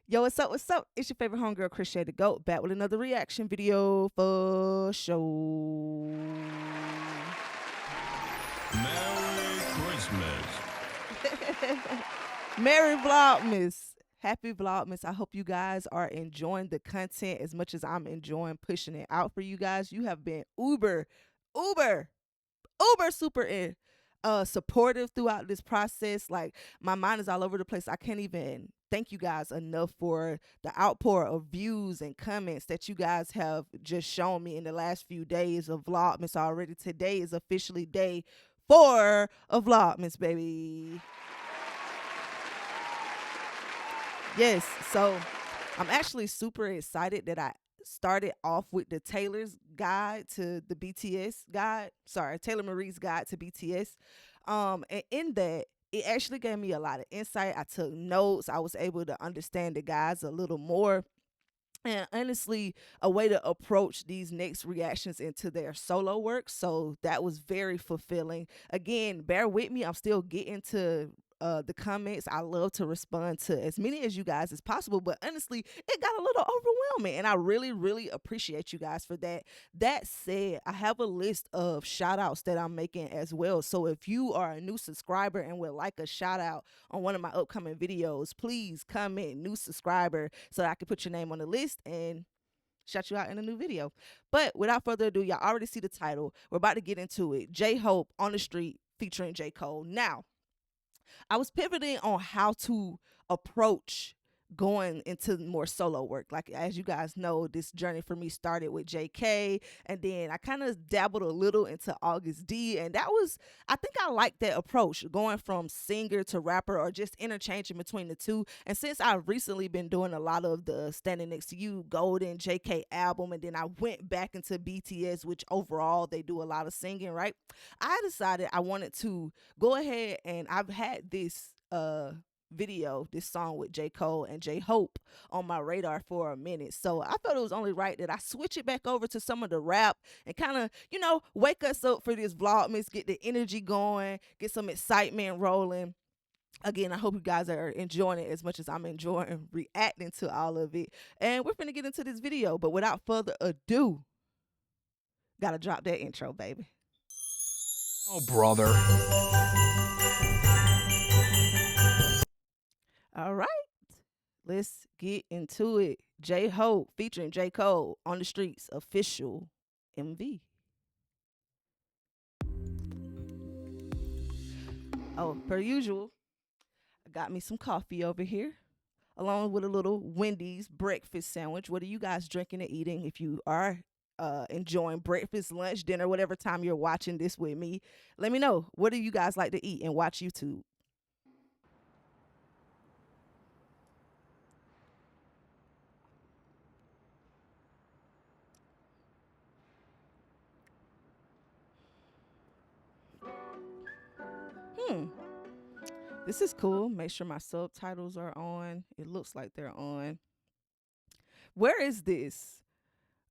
Yo, what's up? What's up? It's your favorite homegirl, Chrshy the Goat, back with another reaction video for show. Merry Christmas. Merry Vlogmas. Happy Vlogmas. I hope you guys are enjoying the content as much as I'm enjoying pushing it out for you guys. You have been uber super supportive throughout this process. Like, my mind is all over the place. I can't even thank you guys enough for the outpour of views and comments that you guys have just shown me in the last few days of Vlogmas already. Today is officially day 4 of Vlogmas, baby. Yes, so I'm actually super excited that I started off with the Taylor's guide to the BTS guide. Sorry, Taylor Marie's guide to BTS. And in that, it actually gave me a lot of insight. I took notes. I was able to understand the guys a little more. And honestly, a way to approach these next reactions into their solo work. So that was very fulfilling. Again, bear with me. I'm still getting to the comments. I love to respond to as many as you guys as possible, but honestly, it got a little overwhelming, and I really appreciate you guys for that. That said, I have a list of shout outs that I'm making as well. So if you are a new subscriber and would like a shout out on one of my upcoming videos, please comment new subscriber so that I can put your name on the list and shout you out in a new video. But without further ado, y'all already see the title. We're about to get into it. Jhope on the street featuring J. Cole. Now, I was pivoting on how to approach going into more solo work. Like, as you guys know, this journey for me started with JK, and then I kind of dabbled a little into August D, and I think I like that approach, going from singer to rapper or just interchanging between the two. And since I've recently been doing a lot of the Standing Next to You Golden JK album, and then I went back into BTS, which overall they do a lot of singing, right? I decided I wanted to go ahead, and I've had this video, this song with J. Cole and Jhope on my radar for a minute. So I thought it was only right that I switch it back over to some of the rap and kind of, wake us up for this Vlogmas, get the energy going, get some excitement rolling. Again, I hope you guys are enjoying it as much as I'm enjoying reacting to all of it. And we're finna get into this video, but without further ado, gotta drop that intro, baby. Oh, brother. All right, let's get into it. Jhope featuring J. Cole on the streets official MV. Oh, per usual, I got me some coffee over here, along with a little Wendy's breakfast sandwich. What are you guys drinking and eating? If you are enjoying breakfast, lunch, dinner, whatever time you're watching this with me, let me know. What do you guys like to eat and watch YouTube? Hmm. This is cool. Make sure my subtitles are on. It looks like they're on. Where is this?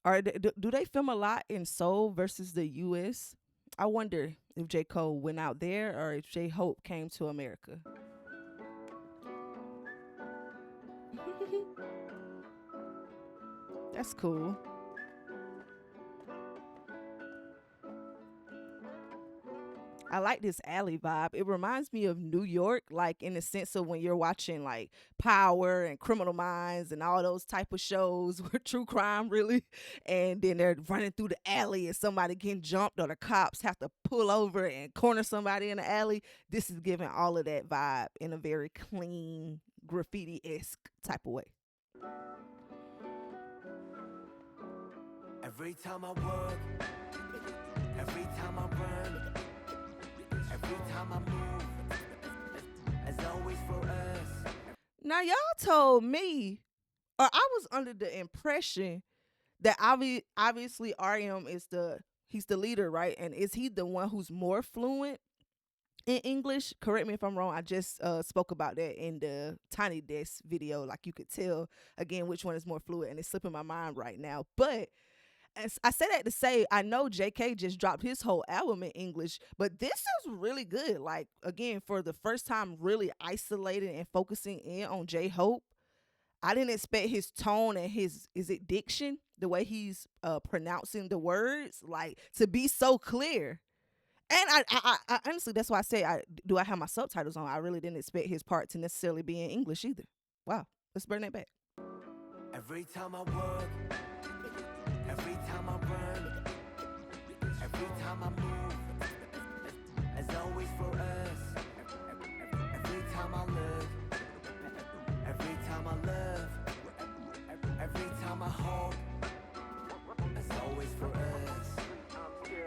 Do they film a lot in Seoul versus the US? I wonder if J. Cole went out there or if Jhope came to America. That's cool. I like this alley vibe. It reminds me of New York, like in the sense of when you're watching like Power and Criminal Minds and all those type of shows with true crime, really. And then they're running through the alley and somebody getting jumped, or the cops have to pull over and corner somebody in the alley. This is giving all of that vibe in a very clean, graffiti-esque type of way. Every time I work, every time I run, every time I move, as always for us. Now, y'all told me, or I was under the impression that obviously RM is he's the leader, right? And is he the one who's more fluent in English? Correct me if I'm wrong. I just spoke about that in the Tiny Desk video. Like, you could tell again which one is more fluent, and it's slipping my mind right now. But as I say that to say, I know JK just dropped his whole album in English, but this is really good. Like, again, for the first time, really isolating and focusing in on Jhope. I didn't expect his tone and his diction, the way he's pronouncing the words, like to be so clear. And I honestly, that's why I say I have my subtitles on. I really didn't expect his part to necessarily be in English either. Wow, let's bring that back. Every time I work, every time I run, every time I move, as always for us. Every time I look, every time I love, every time I hope, as always for us.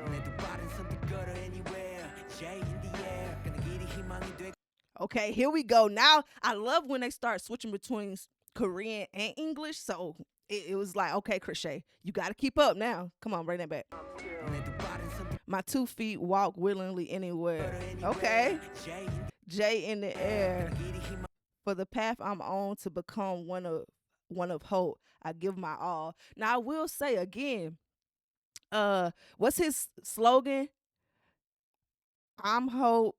내도 빠른 선택걸어 anywhere, J in the air, 그는 길이 희망이 돼. Okay, here we go. Now I love when they start switching between Korean and English. So it was like, okay, Chrshy, you got to keep up now. Come on, bring that back. My 2 feet walk willingly anywhere. Okay. J in the air. For the path I'm on to become one of hope, I give my all. Now I will say again, what's his slogan? I'm hope.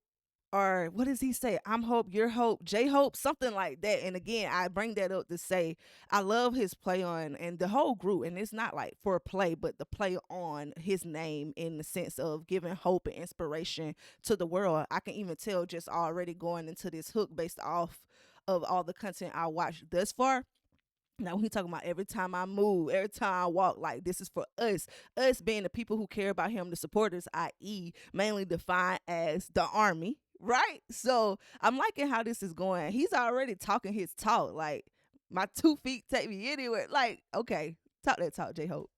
Or what does he say? I'm hope, you're hope, J-Hope, something like that. And again, I bring that up to say I love his play on and the whole group. And it's not like for a play, but the play on his name in the sense of giving hope and inspiration to the world. I can even tell just already going into this hook based off of all the content I watched thus far. Now, when he talking about every time I move, every time I walk, like this is for us being the people who care about him, the supporters, i.e. mainly defined as the army, right? So I'm liking how this is going. He's already talking his talk, like my 2 feet take me anywhere. Like, okay, talk that talk, J-Hope.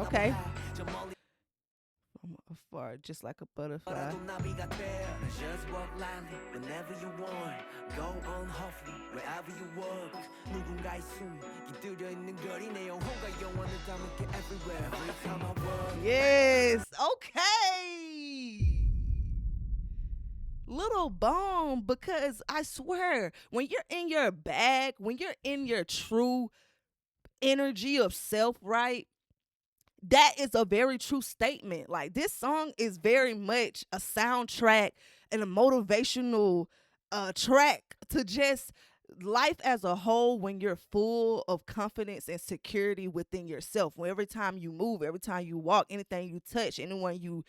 Okay. I'm afar, just like a butterfly. Just walk lightly whenever you want. Go on hopefully wherever you work. 누군가의 숨 깃들여 있는 거리 내 영혼과 영원을 담을게 everywhere. Every time I work. Yes. Okay. Little bomb, because I swear, when you're in your bag, when you're in your true energy of self, right? That is a very true statement. Like this song is very much a soundtrack and a motivational track to just life as a whole when you're full of confidence and security within yourself. When every time you move, every time you walk, anything you touch, anyone you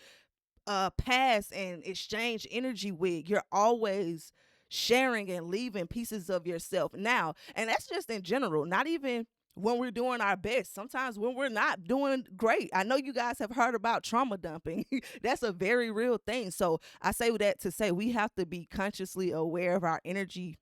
pass and exchange energy with, you're always sharing and leaving pieces of yourself now. And that's just in general, not even when we're doing our best. Sometimes when we're not doing great. I know you guys have heard about trauma dumping. That's a very real thing. So I say that to say we have to be consciously aware of our energy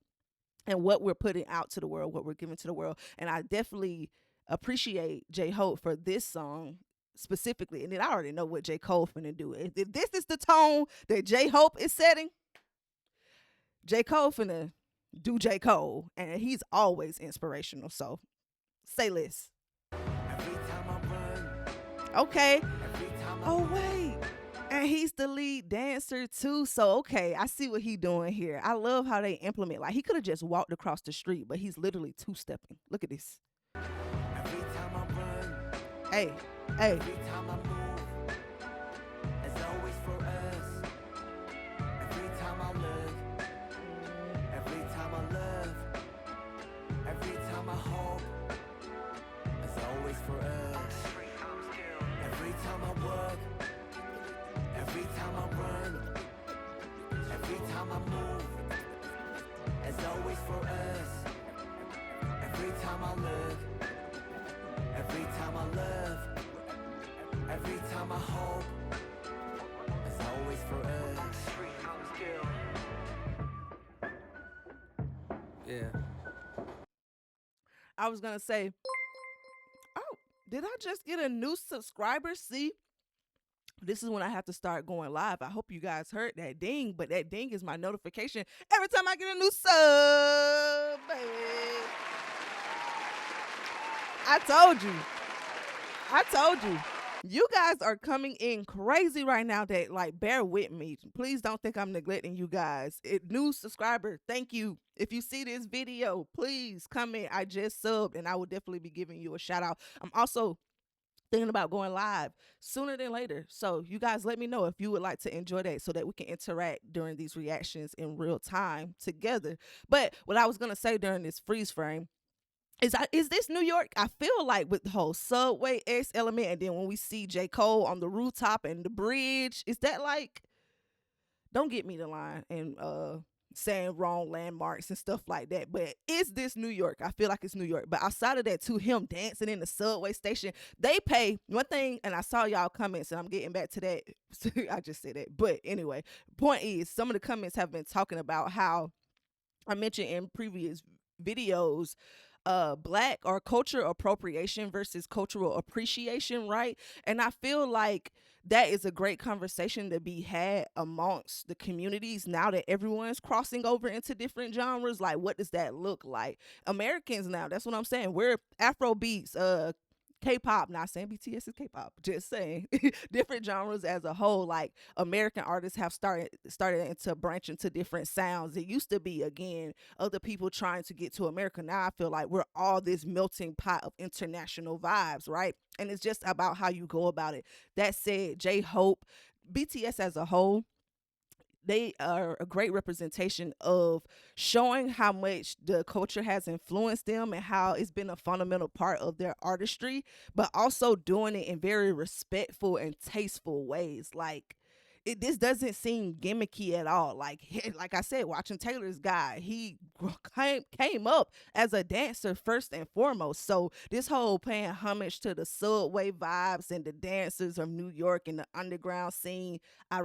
and what we're putting out to the world, what we're giving to the world. And I definitely appreciate J-Hope for this song specifically. And then I already know what J. Cole finna do. If this is the tone that J-Hope is setting, J. Cole finna do J. Cole. And he's always inspirational. So say less. Okay. Oh, wait. And he's the lead dancer too. So, okay, I see what he doing here. I love how they implement. Like, he could have just walked across the street, but he's literally two-stepping. Look at this. Hey, hey. Yeah. I was going to say, oh, did I just get a new subscriber? See, this is when I have to start going live. I hope you guys heard that ding, but that ding is my notification every time I get a new sub, baby. I told you. You guys are coming in crazy right now that, like, bear with me. Please don't think I'm neglecting you guys. New subscriber, thank you. If you see this video, please come in. I just subbed, and I will definitely be giving you a shout out. I'm also thinking about going live sooner than later. So you guys let me know if you would like to enjoy that so that we can interact during these reactions in real time together. But what I was going to say during this freeze frame is this New York? I feel like with the whole subway X element, and then when we see J. Cole on the rooftop and the bridge, is that like, don't get me the line and saying wrong landmarks and stuff like that, but is this New York? I feel like it's New York. But outside of that, to him dancing in the subway station, they pay one thing, and I saw y'all comments, and I'm getting back to that. I just said that. But anyway, point is, some of the comments have been talking about how I mentioned in previous videos, black or culture appropriation versus cultural appreciation, right? And I feel like that is a great conversation to be had amongst the communities now that everyone's crossing over into different genres. Like, what does that look like? Americans now, that's what I'm saying. We're Afro beats, K-pop, not saying BTS is K-pop, just saying different genres as a whole. Like, American artists have started to branch into different sounds. It used to be, again, other people trying to get to America. Now I feel like we're all this melting pot of international vibes, right? And it's just about how you go about it. That said, Jhope, BTS as a whole, they are a great representation of showing how much the culture has influenced them and how it's been a fundamental part of their artistry, but also doing it in very respectful and tasteful ways. Like, this doesn't seem gimmicky at all. Like I said, watching Taylor's guy, he came up as a dancer first and foremost. So this whole paying homage to the subway vibes and the dancers of New York and the underground scene, I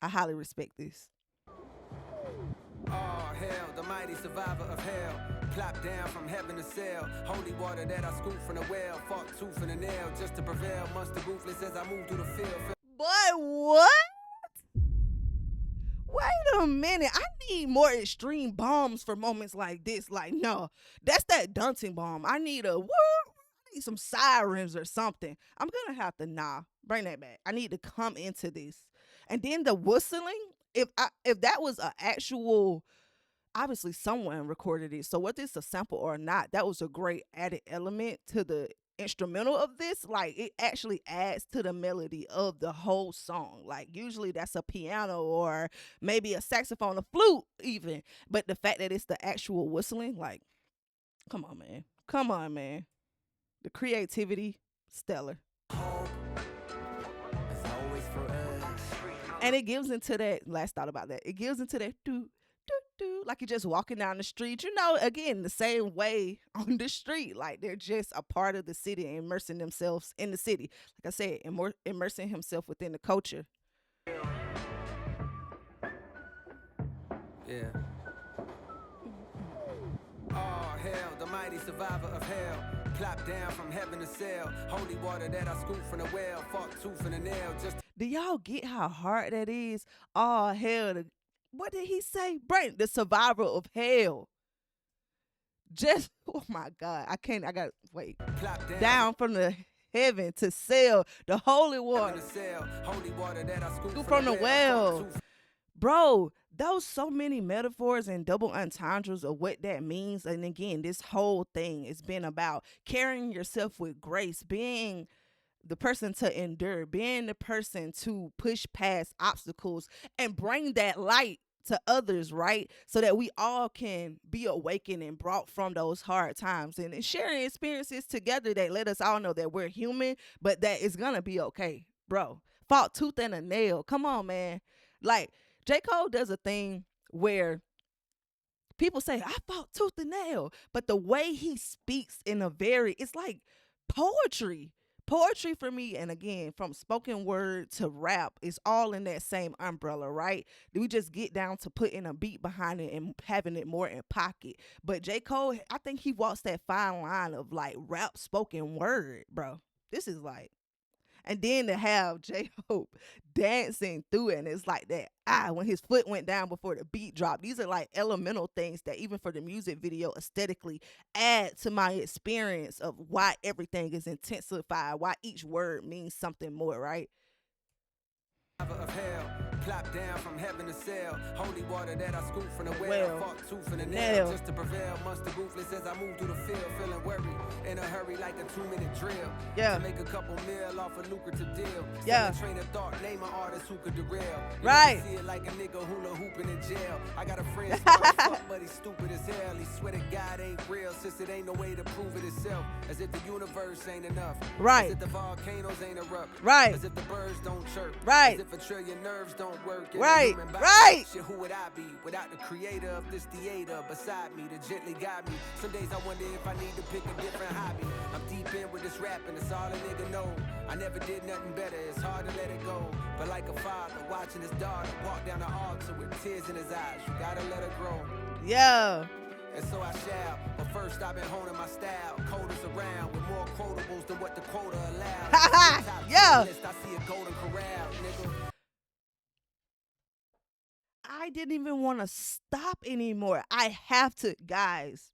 highly respect this. Oh, hell, the mighty survivor of hell. Plopped down from heaven to sail. Holy water that I scooped from the well. Fought tooth and a nail just to prevail. Monster ruthless as I move through the field. Boy, what? Wait a minute. I need more extreme bombs for moments like this. Like, no, that's that daunting bomb. I need some sirens or something. I'm gonna have to bring that back. I need to come into this. And then the whistling, if that was an actual, obviously someone recorded it. So whether it's a sample or not, that was a great added element to the instrumental of this. Like, it actually adds to the melody of the whole song. Like, usually that's a piano or maybe a saxophone, a flute even, but the fact that it's the actual whistling, like, come on man, the creativity, stellar. And it gives into that, last thought about that, it gives into that do like you're just walking down the street, again, the same way on the street. Like, they're just a part of the city and immersing themselves in the city. Like I said, immersing himself within the culture. Yeah. Oh, hell, the mighty survivor of hell. Plopped down from heaven to sail. Holy water that I scooped from the well. Fought tooth and a nail just. Do y'all get how hard that is? Oh, hell, what did he say? Brent, the survivor of hell. Just, oh my God, I got, wait. Down from the heaven to sail the holy water. From the well. Bro, those so many metaphors and double entendres of what that means. And again, this whole thing has been about carrying yourself with grace, being the person to endure, being the person to push past obstacles and bring that light to others, right? So that we all can be awakened and brought from those hard times and sharing experiences together that let us all know that we're human, but that it's gonna be okay, bro. Fought tooth and a nail. Come on, man. Like, J. Cole does a thing where people say, I fought tooth and nail, but the way he speaks it's like poetry. Poetry for me, and again, from spoken word to rap, is all in that same umbrella, right? We just get down to putting a beat behind it and having it more in pocket. But J. Cole, I think he walks that fine line of like rap spoken word, bro. This is like, and then to have Jhope dancing through it, and it's like that, when his foot went down before the beat dropped. These are like elemental things that even for the music video aesthetically add to my experience of why everything is intensified, why each word means something more, right? Of hell, plop down from heaven to sail. Holy water that I scoop from the well. Well, Fought tooth and a nail. nail just to prevail. Monster ruthless as I move through the field, feeling worried. In a hurry like a 2-minute drill. Yeah. To make a couple mil off a lucrative deal. Yeah. Train of thought, name an artist who could derail. You Right. never see it like a nigga hula hooping in jail. I got a friend smart as fuck, but he's stupid as hell. He swear to God ain't real, since it ain't no way to prove it itself. As if the universe ain't enough. Right. As if the volcanoes ain't erupt. Right. As if the birds don't chirp. Right. As if a trillion nerves don't work. in a Right. human body. Right. Shit, who would I be without the creator of this theater beside me to gently guide me? Some days I wonder if I need to pick a different hobby. I'm deep in with this rapping, it's all a nigga know. I never did nothing better, it's hard to let it go. But like a father watching his daughter walk down the altar with tears in his eyes, you gotta let her grow. Yeah. And so I shall, but first I've been honing my style. Coders around with more quotables than what the quota allows. Yeah. List, I see a golden corral, nigga. I didn't even want to stop anymore. I have to, guys.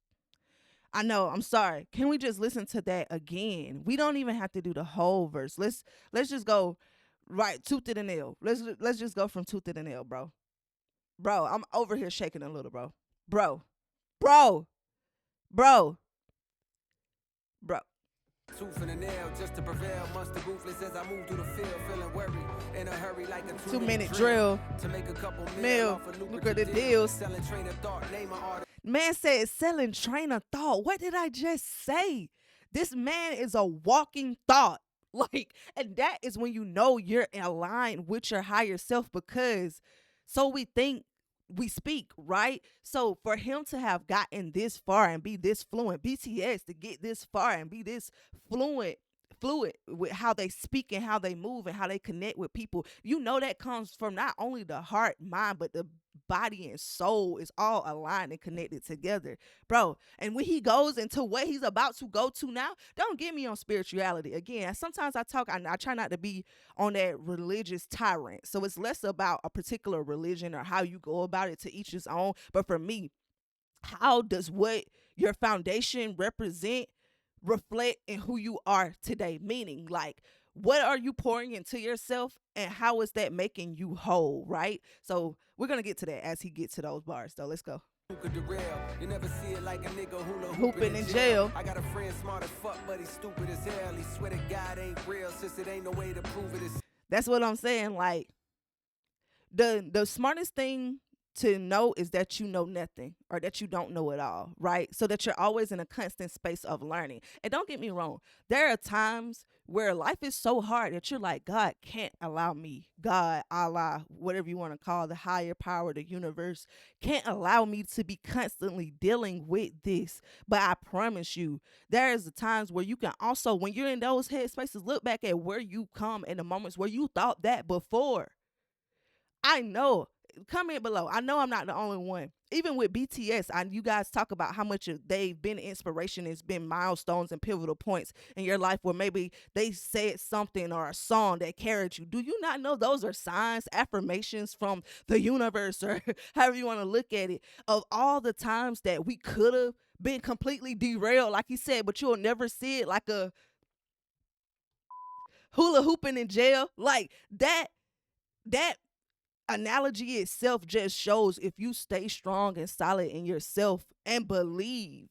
I know, I'm sorry. Can we just listen to that again? We don't even have to do the whole verse. Let's just go right tooth to the nail. Let's just go from tooth to the nail, bro. Bro, I'm over here shaking a little, bro. Bro. Tooth and a nail just to prevail. Monster ruthless as I move through the field, feeling worried. In a hurry like a 2-minute drill. To make a couple Mil. mil off a Lucrative deals. Selling train of thought, name an artist. Man said selling train of thought. What did I just say? This man is a walking thought. Like, and that is when you know you're aligned with your higher self, because so we think, we speak, right? So for him to have gotten this far and be this fluent, BTS to get this far and be this fluid with how they speak and how they move and how they connect with people, you know that comes from not only the heart, mind, but the body and soul is all aligned and connected together, bro. And when he goes into what he's about to go to now, don't get me on spirituality. Again, sometimes I try not to be on that religious tyrant. So it's less about a particular religion or how you go about it, to each his own. But for me, how does what your foundation reflect in who you are today? Meaning, like, what are you pouring into yourself and how is that making you whole, right? So we're going to get to that as he gets to those bars, though. Let's go. You never see it like a nigga hula Hooping in jail. I got a friend smart as fuck, but he's stupid as hell. He swear to God ain't real, since it ain't no way to prove it. That's what I'm saying. Like, the smartest thing to know is that you know nothing, or that you don't know it all, right? So that you're always in a constant space of learning. And don't get me wrong, there are times where life is so hard that you're like, God can't allow me, God, Allah, whatever you want to call the higher power, the universe, can't allow me to be constantly dealing with this. But I promise you, there is the times where you can also, when you're in those headspaces, look back at where you come in the moments where you thought that before. I know. Comment below. I know I'm not the only one. Even with BTS, you guys talk about how much they've been inspiration. It's been milestones and pivotal points in your life where maybe they said something or a song that carried you. Do you not know those are signs, affirmations from the universe, or however you want to look at it, of all the times that we could have been completely derailed, like he said, but you'll never see it, like a hula hooping in jail. Like that analogy itself just shows, if you stay strong and solid in yourself and believe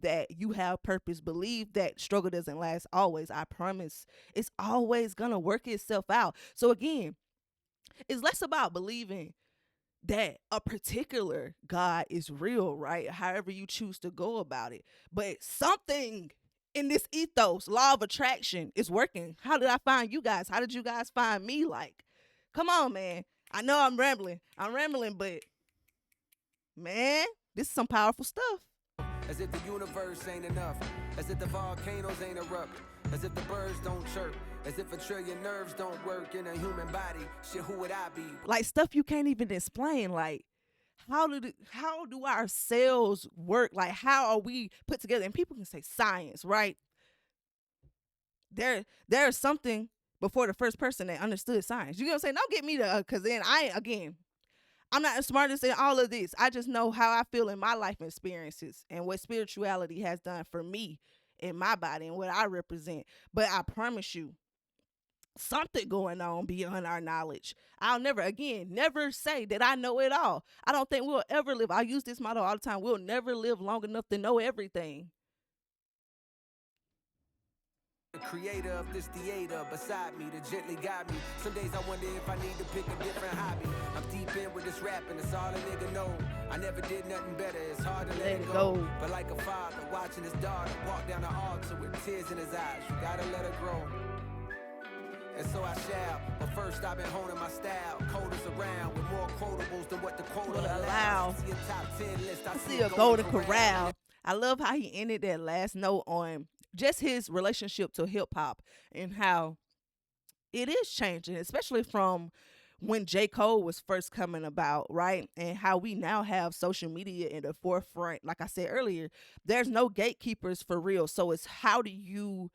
that you have purpose, believe that struggle doesn't last always, I promise it's always gonna work itself out. So again, it's less about believing that a particular God is real, right? However you choose to go about it, but something in this ethos, law of attraction, is working. How did I find you guys? How did you guys find me? Like, come on, man. I know I'm rambling, but man, this is some powerful stuff. As if the universe ain't enough, as if the volcanoes ain't erupt, as if the birds don't chirp, as if a trillion nerves don't work in a human body. Shit, who would I be? Like stuff you can't even explain. Like, how do our cells work? Like, how are we put together? And people can say science, right? There's something before the first person that understood science. You know what I'm saying? Don't get me to, because then I'm not the smartest in all of this. I just know how I feel in my life experiences and what spirituality has done for me in my body and what I represent. But I promise you, something going on beyond our knowledge. I'll never say that I know it all. I don't think we'll ever live. I use this motto all the time. We'll never live long enough to know everything. The creator of this theater beside me to gently guide me. Some days I wonder if I need to pick a different hobby. I'm deep in with this rapping, it's all a nigga know. I never did nothing better, it's hard to let it go. But like a father watching his daughter walk down the altar with tears in his eyes, you gotta let her grow. And so I shall, but first I've been honing my style. Coders around with more quotables than what the quota allows. See a top 10 list, I see a golden corral. I love how he ended that last note on just his relationship to hip hop and how it is changing, especially from when J. Cole was first coming about, right? And how we now have social media in the forefront. Like I said earlier, there's no gatekeepers for real. So it's how do you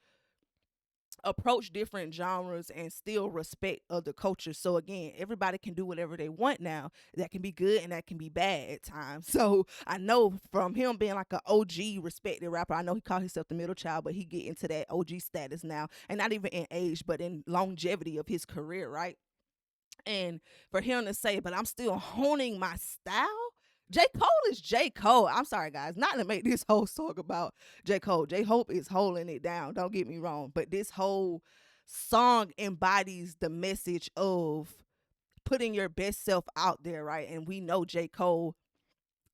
approach different genres and still respect other cultures. So again, everybody can do whatever they want now. That can be good and that can be bad at times. So I know from him being like an OG respected rapper, I know he called himself the middle child, but he get into that OG status now, and not even in age, but in longevity of his career, right? And for him to say, but I'm still honing my style. J. Cole is J. Cole. I'm sorry, guys, not to make this whole song about J. Cole. J-Hope is holding it down. Don't get me wrong. But this whole song embodies the message of putting your best self out there, right? And we know J. Cole,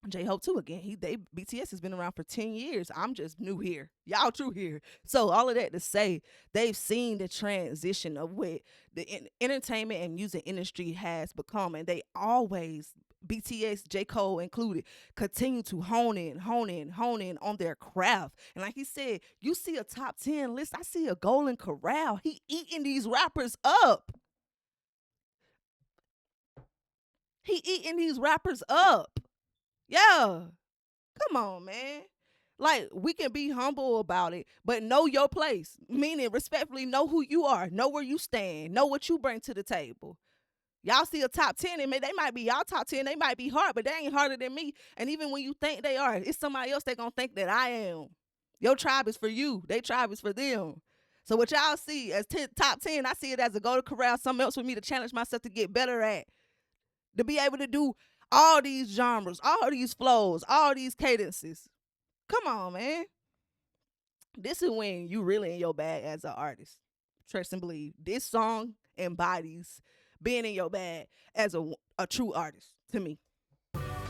J-Hope too, again, BTS has been around for 10 years. I'm just new here. Y'all true here. So all of that to say, they've seen the transition of what the entertainment and music industry has become. And they always, BTS, J. Cole included, continue to hone in on their craft. And like he said, you see a top 10 list, I see a golden corral. He eating these rappers up. He eating these rappers up. Yeah. Come on, man. Like, we can be humble about it, but know your place. Meaning, respectfully, know who you are. Know where you stand. Know what you bring to the table. Y'all see a top 10, and they might be y'all top 10. They might be hard, but they ain't harder than me. And even when you think they are, it's somebody else that gonna think that I am. Your tribe is for you. They tribe is for them. So what y'all see as top 10, I see it as a golden corral, something else for me to challenge myself to get better at. To be able to do all these genres, all these flows, all these cadences. Come on, man. This is when you really in your bag as an artist. Trust and believe. This song embodies being in your bag as a true artist to me.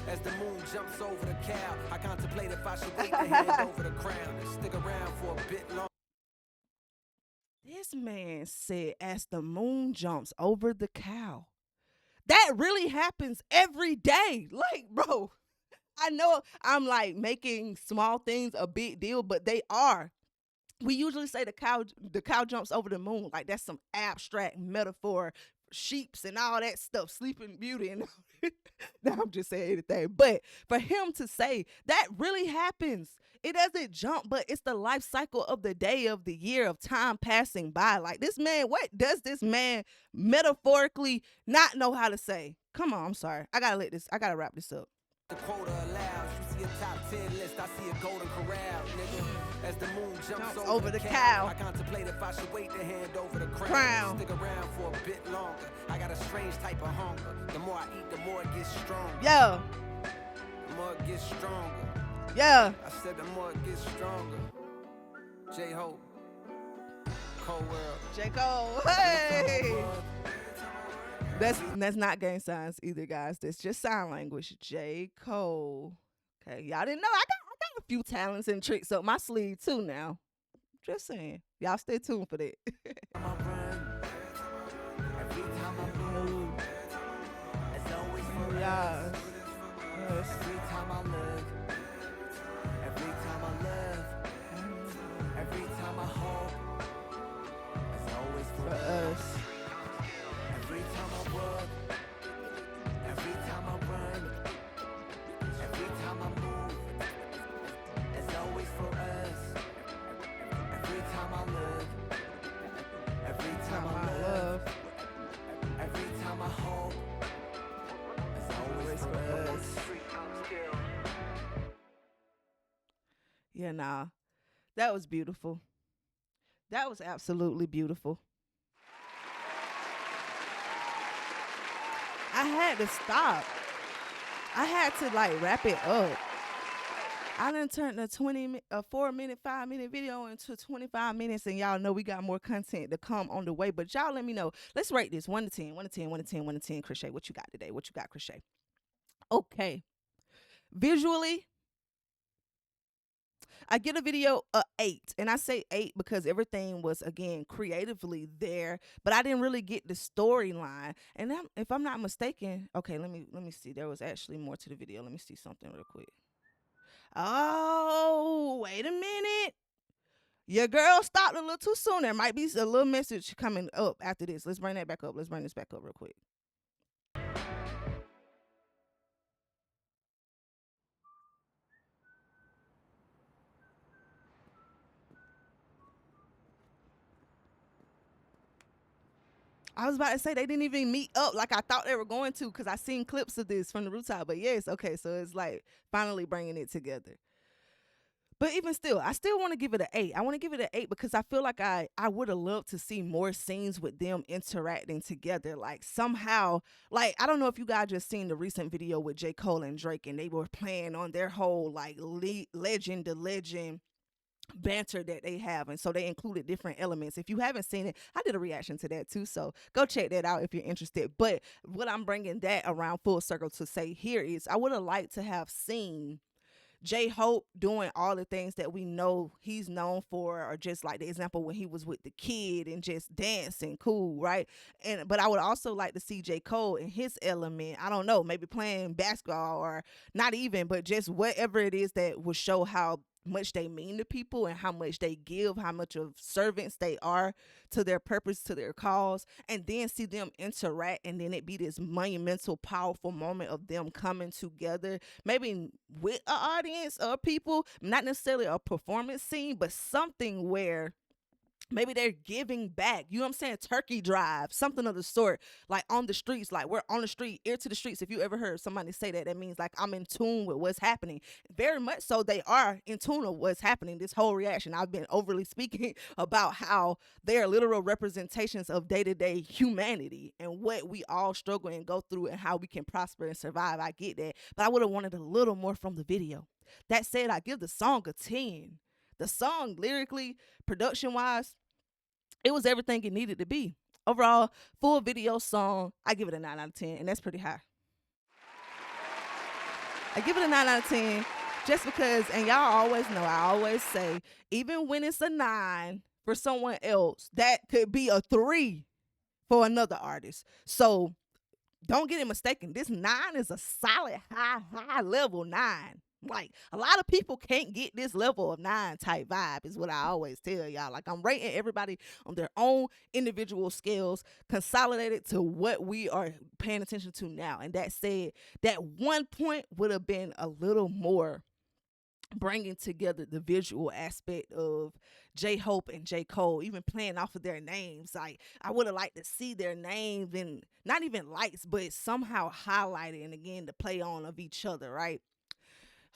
As the moon jumps over the cow, I contemplate if I should wait to hand over the crown and stick around for a bit long. This man said, as the moon jumps over the cow. That really happens every day. Like, bro, I know I'm like making small things a big deal, but they are. We usually say the cow jumps over the moon. Like, that's some abstract metaphor, sheeps and all that stuff, Sleeping Beauty. And now I'm just saying anything. But for him to say that really happens. It doesn't jump, but it's the life cycle of the day, of the year, of time passing by. Like, this man, what does this man metaphorically not know how to say? Come on, I'm sorry. I gotta wrap this up. The quota allows, you see a top 10 list, I see a golden corral, nigga. As the moon jumps over the cow, I contemplate if I should wait to hand over the crown. Stick around for a bit longer. I got a strange type of hunger. The more I eat, the more it gets stronger. Yeah. The more it gets stronger. Yeah. I said the more it gets stronger. J-Hope. Cold world. J. Cole. Hey. That's not gang signs either, guys. That's just sign language. J. Cole. Okay, y'all didn't know I got a few talents and tricks up my sleeve too now. Just saying. Y'all stay tuned for that. Yes. Every time I look, every time I love, every time I hope, it's always for us. Every time I work, every time I run, every time I move, it's always for us. Every time I look, every time I love, every time I hope, it's always for us. Yeah, nah. That was beautiful. That was absolutely beautiful. I had to stop. I had to like wrap it up. I done turned a 4-minute, 5-minute video into 25 minutes, and y'all know we got more content to come on the way. But y'all let me know. Let's rate this 1 to 10, 1 to 10, 1 to 10, 1 to 10. Chrshy, what you got today? What you got, Chrshy? Okay. Visually, I get a video a 8, and I say 8 because everything was, again, creatively there, but I didn't really get the storyline. And if I'm not mistaken, okay, let me see. There was actually more to the video. Let me see something real quick. Oh, wait a minute. Your girl stopped a little too soon. There might be a little message coming up after this. Let's bring that back up. Let's bring this back up real quick. I was about to say they didn't even meet up like I thought they were going to, because I seen clips of this from the rooftop. But yes, okay, so it's like finally bringing it together. But even still, I still want to give it an 8. I want to give it an 8 because I feel like I would have loved to see more scenes with them interacting together. Like somehow, like, I don't know if you guys just seen the recent video with J. Cole and Drake, and they were playing on their whole like legend to legend banter that they have, and so they included different elements. If you haven't seen it, I did a reaction to that too, so go check that out if you're interested. But what I'm bringing that around full circle to say here is I would have liked to have seen Jhope doing all the things that we know he's known for, or just like the example when he was with the kid and just dancing cool, right? But I would also like to see J. Cole in his element. I don't know, maybe playing basketball, or not even, but just whatever it is that would show how much they mean to people and how much they give, how much of servants they are to their purpose, to their cause, and then see them interact, and then it be this monumental, powerful moment of them coming together, maybe with an audience of people, not necessarily a performance scene, but something where maybe they're giving back. You know what I'm saying? Turkey drive, something of the sort, like on the streets, like we're on the street, ear to the streets. If you ever heard somebody say that, that means like I'm in tune with what's happening. Very much so they are in tune with what's happening. This whole reaction, I've been overly speaking about how they are literal representations of day-to-day humanity and what we all struggle and go through and how we can prosper and survive. I get that, but I would have wanted a little more from the video. That said, I give the song a 10. The song, lyrically, production-wise, it was everything it needed to be. Overall, full video song, I give it a 9 out of 10, and that's pretty high. I give it a 9 out of 10 just because, and y'all always know, I always say, even when it's a 9 for someone else, that could be a 3 for another artist. So don't get it mistaken. This 9 is a solid high level 9. Like, a lot of people can't get this level of 9 type vibe is what I always tell y'all. Like, I'm rating everybody on their own individual scales, consolidated to what we are paying attention to now. And that said, that 1 point would have been a little more bringing together the visual aspect of Jhope and J. Cole, even playing off of their names. Like, I would have liked to see their names, and not even lights, but somehow highlighted, and again, the play on of each other, right?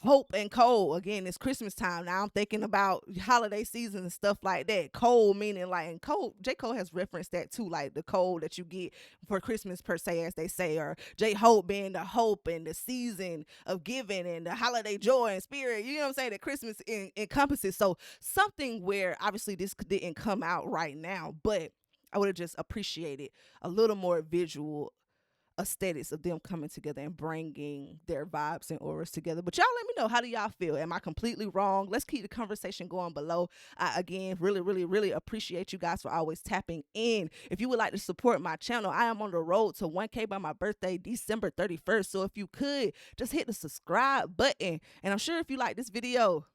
Hope and Cole, again, it's Christmas time now. I'm thinking about holiday season and stuff like that. Cole meaning like, and Cole, J. Cole has referenced that too, like the cold that you get for Christmas per se, as they say, or Jhope being the hope and the season of giving and the holiday joy and spirit. You know what I'm saying? That Christmas encompasses. So something where obviously this didn't come out right now, but I would have just appreciated a little more visual aesthetics of them coming together and bringing their vibes and auras together. But y'all let me know, how do y'all feel? Am I completely wrong? Let's keep the conversation going below. I again really appreciate you guys for always tapping in. If you would like to support my channel, I am on the road to 1K by my birthday, December 31st. So if you could just hit the subscribe button, and I'm sure if you like this video,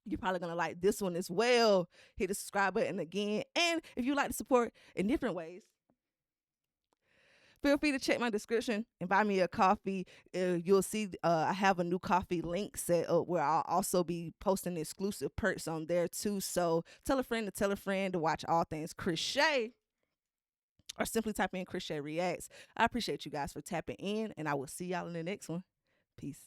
you're probably going to like this one as well. Hit the subscribe button again. And if you like to support in different ways, feel free to check my description and buy me a coffee. You'll see I have a new coffee link set up where I'll also be posting exclusive perks on there too. So tell a friend to watch all things Chrshy, or simply type in Chrshy Reacts. I appreciate you guys for tapping in, and I will see y'all in the next one. Peace.